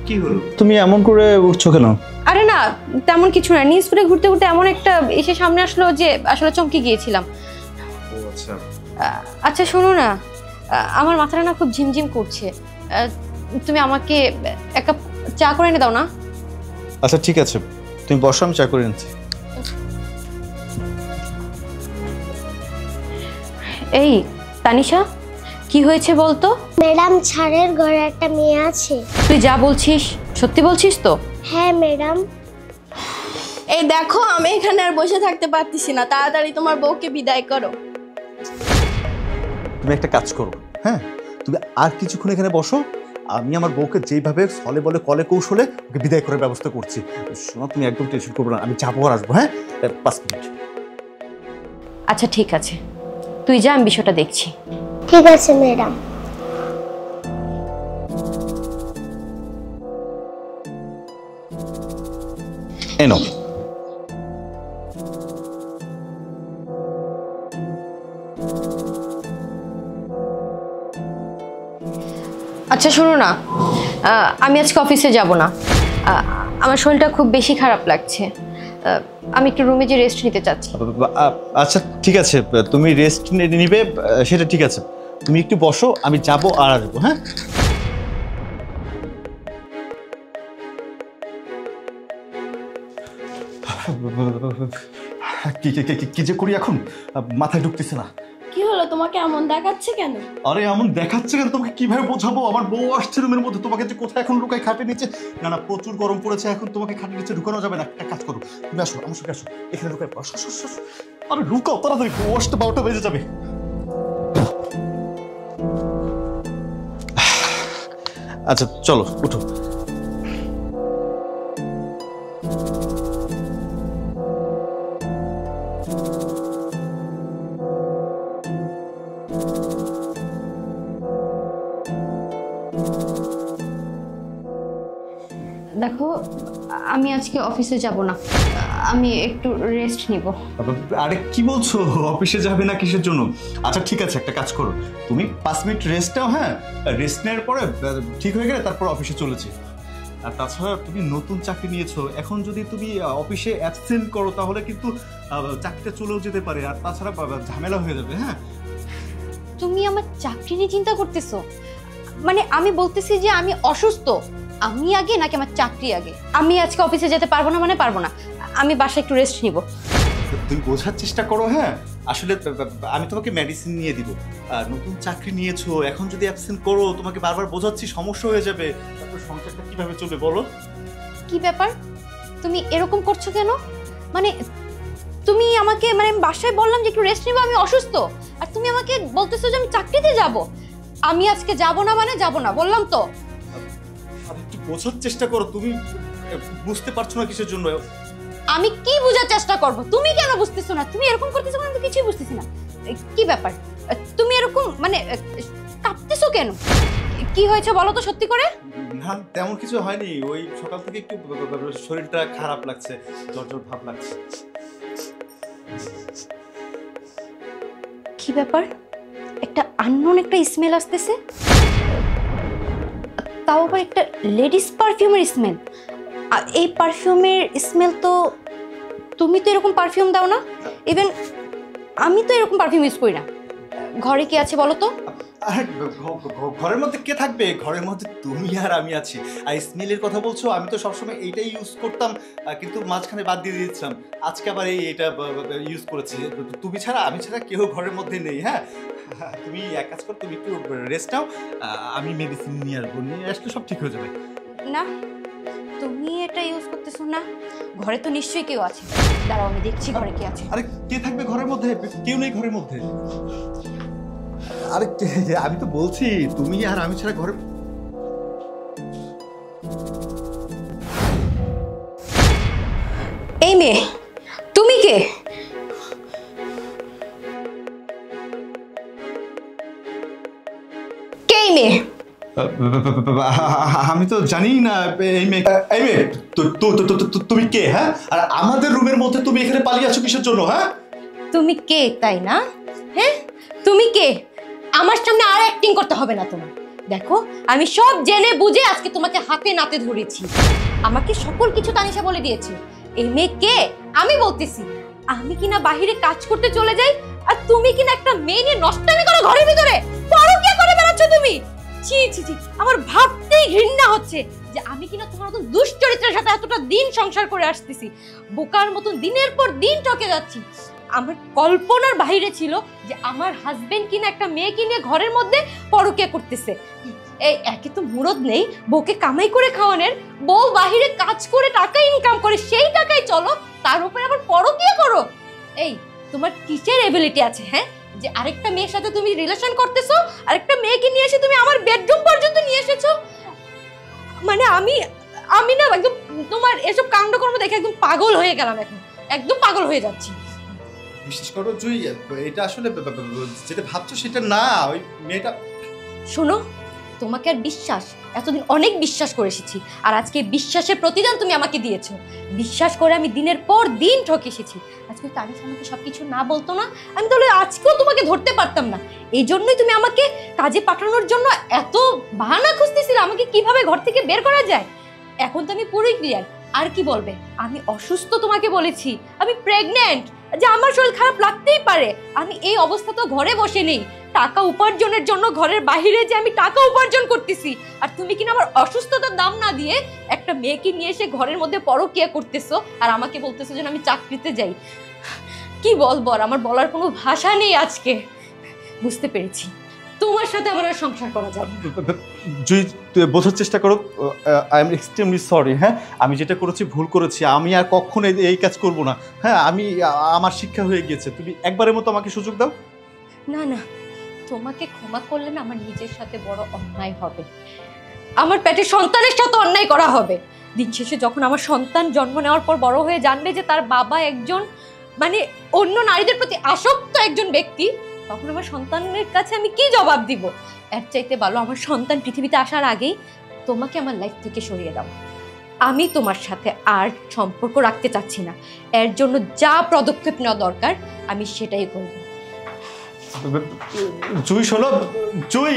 কি হলো, তুমি এমন করে উঠছো কেন? আরে না তেমন কিছু না, নিউজ করে ঘুরতে ঘুরতে এমন একটা এসে সামনে আসলো যে আসলে চমকে গিয়েছিলাম। ও আচ্ছা। আচ্ছা শোনো না, আমার মাথাটা না খুব ঝিমঝিম করছে, তুমি আমাকে এক কাপ চা করে এনে দাও না। আচ্ছা ঠিক আছে, তুমি বসো, আমি চা করে এনেছি। এই তানিশা, কি হয়েছে বলতো? ম্যাডাম, ছাড়ের ঘরে একটা মেয়ে আছে। তুই যা বলছিস সত্যি বলছিস তো? হ্যাঁ ম্যাডাম। এই দেখো, আমি এখানে আর বসে থাকতে পারতেছি না, তাড়াতাড়ি তোমার বউকে বিদায় করো। তুমি একটা কাজ করো, হ্যাঁ, তুমি আর কিছুক্ষণ এখানে বসো, আমি আমার বউকে যেইভাবে ছলে বলে কলে কৌশলে ওকে বিদায় করার ব্যবস্থা করছি। শোনো, তুমি একদম টেনশন করবে না, আমি যাবো আর আসবো। হ্যাঁ, 5 মিনিট। আচ্ছা ঠিক আছে, তুই যা, আমি বিষয়টা দেখছি। ঠিক আছে ম্যাডাম। এনো, আচ্ছা শোনো না, আমি আজকে অফিসে যাব না, আমার শরীরটা খুব বেশি খারাপ লাগছে, আমি একটু রুমে যে রেস্ট নিতে চাচ্ছি। আচ্ছা ঠিক আছে, তুমি রেস্ট নিবে সেটা ঠিক আছে, তুমি একটু বসো, আমি যাবো আর আসবো। হ্যাঁ, কি যে করি এখন, মাথায় ঢুকতেছে না। কি হলো, তোমাকে এমন দেখাচ্ছে কেন? আরে এমন দেখাচ্ছে কেন, তোমাকে কিভাবে বোঝাবো? আমার বউ আসছে রুমের মধ্যে, তোমাকে যে কোথায় এখন লুকাই খাটের নিচে। না না, প্রচুর গরম পড়েছে এখন, তোমাকে খাটের নিচে ঢুকানো যাবে না। একটা কাজ করো, তুমি আসো আমার সঙ্গে, আসো এখানে লুকাই। আরে লুকাও তাড়াতাড়ি, বউ আসতে 12টা বেজে যাবে। আচ্ছা চলো, উঠো। দেখো, আমি আজকে অফিসে যাব না, আমি একটু রেস্ট নিব। আরে কি বলছো, অফিসে যাবে না কিসের জন্য? আচ্ছা ঠিক আছে, একটা কাজ করো, তুমি 5 মিনিট রেস্ট নাও। হ্যাঁ, রেস্ট নেওয়ার পরে ঠিক হয়ে গেলে তারপর অফিসে চলেছি। আর তাছাড়া তুমি নতুন চাকরি নিয়েছো, এখন যদি তুমি অফিসে অ্যাবসেন্ট করো তাহলে কিন্তু চাকরিটা চলেও যেতে পারে, আর তাছাড়া ঝামেলা হয়ে যাবে। হ্যাঁ, তুমি আমার চাকরি নিয়ে চিন্তা করতেছো? মানে আমি বলতেছি যে আমি অসুস্থ, আমি আগে নাকি আমার চাকরি আগে? আমি আজকে অফিসে যেতে পারবো না, মানে পারবো না, আমি বাসায় একটু রেস্ট নিব। তুমি বোঝার চেষ্টা করো। হ্যাঁ, আসলে আমি তোমাকে মেডিসিন নিয়ে দিব, নতুন চাকরি নিয়েছো, এখন যদি অ্যাবসেন্ট করো তোমাকে বারবার বোঝাচ্ছি, সমস্যা হয়ে যাবে, তারপর সংসারটা কিভাবে চলবে বলো? কি ব্যাপার, তুমি এরকম করছো কেন? মানে তুমি আমাকে, মানে আমি বাসায় বললাম যে একটু রেস্ট নিব, আমি অসুস্থ, আর তুমি আমাকে বলতেছো যে আমি চাকরিতে যাব। আমি আজকে যাব না, মানে যাব না, বললাম তো। একটু বোঝার চেষ্টা করো, তুমি বুঝতে পারছো না কিসের জন্য? আমি কি বোঝার চেষ্টা করব, তুমি কেন বুঝতেছো না? তুমি এরকম করতেছো কেন, আমি কিছুই বুঝতেছি না। কি ব্যাপার, তুমি এরকম মানে কাঁপতেছো কেন? কি হয়েছে বলো তো সত্যি করে? না তেমন কিছু হয়নি, ওই সকাল থেকে একটু শরীরটা খারাপ লাগছে, জ্বর জ্বর ভাব লাগছে। কি ব্যাপার, একটা আননোন একটা স্মেল আসতেছে, তাও আবার একটা লেডিস পারফিউমের স্মেল। এই পারফিউমের স্মেল তো, তুমি তো এরকম পারফিউম দাও না, ইভেন আমি তো এরকম পারফিউম ইউজ করি না। ঘরে কি আছে বলো তো? ঘরের মধ্যে কে থাকবে, ঘরের মধ্যে তুমি আর আমি আছি। আর স্মেলের কথা বলছো, আমি তো সবসময় এইটাই ইউজ করতাম, কিন্তু মাঝখানে বাদ দিয়ে দিয়েছিলাম, আজকে আবার এইটা ইউজ করেছি। তুমি ছাড়া আমি ছাড়া কেউ ঘরের মধ্যে নেই। হ্যাঁ, তুমি এক কাজ করো, তুমি একটু রেস্ট নাও, আমি মেডিসিন নিয়ে আসবো, নিয়ে আসলে সব ঠিক হয়ে যাবে। না, তুমি এটা ইউজ করতেছো না, ঘরে তো নিশ্চয়ই কেউ আছে, দাঁড়াও আমি দেখছি ঘরে কে আছে। আরে কে থাকবে ঘরের মধ্যে, কেউ নেই ঘরের মধ্যে। আরে আমি তো বলছি তুমি আর আমি ছাড়া ঘরে। এই মেয়ে, তুমি কে? কে এই মেয়ে? আমি তো জানি না এই মেয়ে। তুমি কে? হ্যাঁ, আর আমাদের রুমের মধ্যে তুমি এখানে পালিয়ে আছো কিসের জন্য? হ্যাঁ, তুমি কে তাই না? হ্যাঁ, তুমি কে? আমার সামনে আর অ্যাক্টিং করতে হবে না তোমার। দেখো আমি সব জেনে বুঝে আজকে তোমাকে হাতে নাতে ধরেছি। আমাকে সকল কিছু তানিশা বলে দিয়েছে। এই মেয়ে কে আমি বলতেছি, আমি কিনা বাহিরে কাজ করতে চলে যাই আর তুমি কিনা একটা মেয়ে নিয়ে নষ্টামি করো ঘরের ভিতরে, পরকীয়া করে বেড়াচ্ছ তুমি। ছি ছি ছি, আমার ভাবতেই ঘৃণা হচ্ছে যে আমি কিনা তোমার মতন দুশ্চরিত্রের সাথে এতটা দিন সংসার করে আসতেছি, বোকার মতন দিনের পর দিন ঠকে যাচ্ছি। আমার কল্পনার বাইরে ছিল যে আমার হাজবেন্ড কিনা একটা মেয়েকে নিয়ে ঘরের মধ্যে পরকীয়া করতেছে। এই একে তো মুরদ নেই বউকে কামাই করে খাওয়ানোর, বউ বাহিরে কাজ করে টাকা ইনকাম করে সেই টাকায় চলো, তার উপরে আবার পরকীয়া করো। এই তোমার কিসের এবিলিটি আছে হ্যাঁ, যে আরেকটা মেয়ের সাথে তুমি রিলেশন করতেছো, আরেকটা মেয়েকে নিয়ে এসে তুমি আমার বেডরুম পর্যন্ত নিয়ে এসেছো? মানে আমি না একদম তোমার এসব কাণ্ডকর্ম দেখে একদম পাগল হয়ে গেলাম, এখন একদম পাগল হয়ে যাচ্ছি। বিশেষ করে জুই, এটা আসলে যেটা ভাবছো সেটা না। ওই মেয়েটা, শোনো, তোমাকে আর বিশ্বাস এতদিন অনেক বিশ্বাস করে এসেছি, আর আজকে বিশ্বাসের প্রতিদান তুমি আমাকে দিয়েছো। বিশ্বাস করে আমি দিনের পর দিন ঠকে এসেছি। আজকে তানিশা আমাকে সবকিছু না বলতো না, আমি তাহলে আজকেও তোমাকে ধরতে পারতাম না। এই জন্যই তুমি আমাকে কাজে পাঠানোর জন্য এত বাহানা খুঁজতেছিলে আমাকে কিভাবে ঘর থেকে বের করা যায়। এখন তো আমি পুরোই ক্লিয়ার। আর কি বলবে, আমি অসুস্থ তোমাকে বলেছি, আমি প্রেগন্যান্ট, যে আমার শরীর খারাপ লাগতেই পারে। আমি এই অবস্থা তো ঘরে বসে নেই, টাকা উপার্জনের জন্য ঘরের বাইরে যে আমি টাকা উপার্জন করতেছি, আর তুমি কিনা আমার অসুস্থতার দাম না দিয়ে একটা মেয়েকে নিয়ে এসে ঘরের মধ্যে পরকীয়া করতেছো, আর আমাকে বলতেছো যে আমি চাকরিতে যাই। কি বলবো, আর আমার বলার কোনো ভাষা নেই। আজকে বুঝতে পেরেছি তোমার সাথে আমার আর সংসার করা যাবে না। জুই তুই বোঝার চেষ্টা করো। I am extremely sorry. হ্যাঁ, আমি যেটা করেছি ভুল করেছি, আমি আর কখনো এই কাজ করব না। হ্যাঁ, আমার শিক্ষা হয়ে গিয়েছে। তুমি একবারের মতো আমাকে সুযোগ দাও। না না, তোমাকে ক্ষমা করলে না আমার নিজের সাথে বড় অন্যায় হবে, আমার পেটের সন্তানের সাথে অন্যায় করা হবে। দিন শেষে যখন আমার সন্তান জন্ম নেওয়ার পর বড় হয়ে জানবে যে তার বাবা একজন মানে অন্য নারীদের প্রতি আসক্ত একজন ব্যক্তি, তখন আমার সন্তানের কাছে আমি কি জবাব দিব? এর চাইতে ভালো আমার সন্তান পৃথিবীতে আসার আগেই তোমাকে আমার লাইফ থেকে সরিয়ে দাও। আমি তোমার সাথে আর সম্পর্ক রাখতে চাচ্ছি না। এর জন্য যা পদক্ষেপ নেওয়া দরকার আমি সেটাই করব। জুই শোনো, জুই।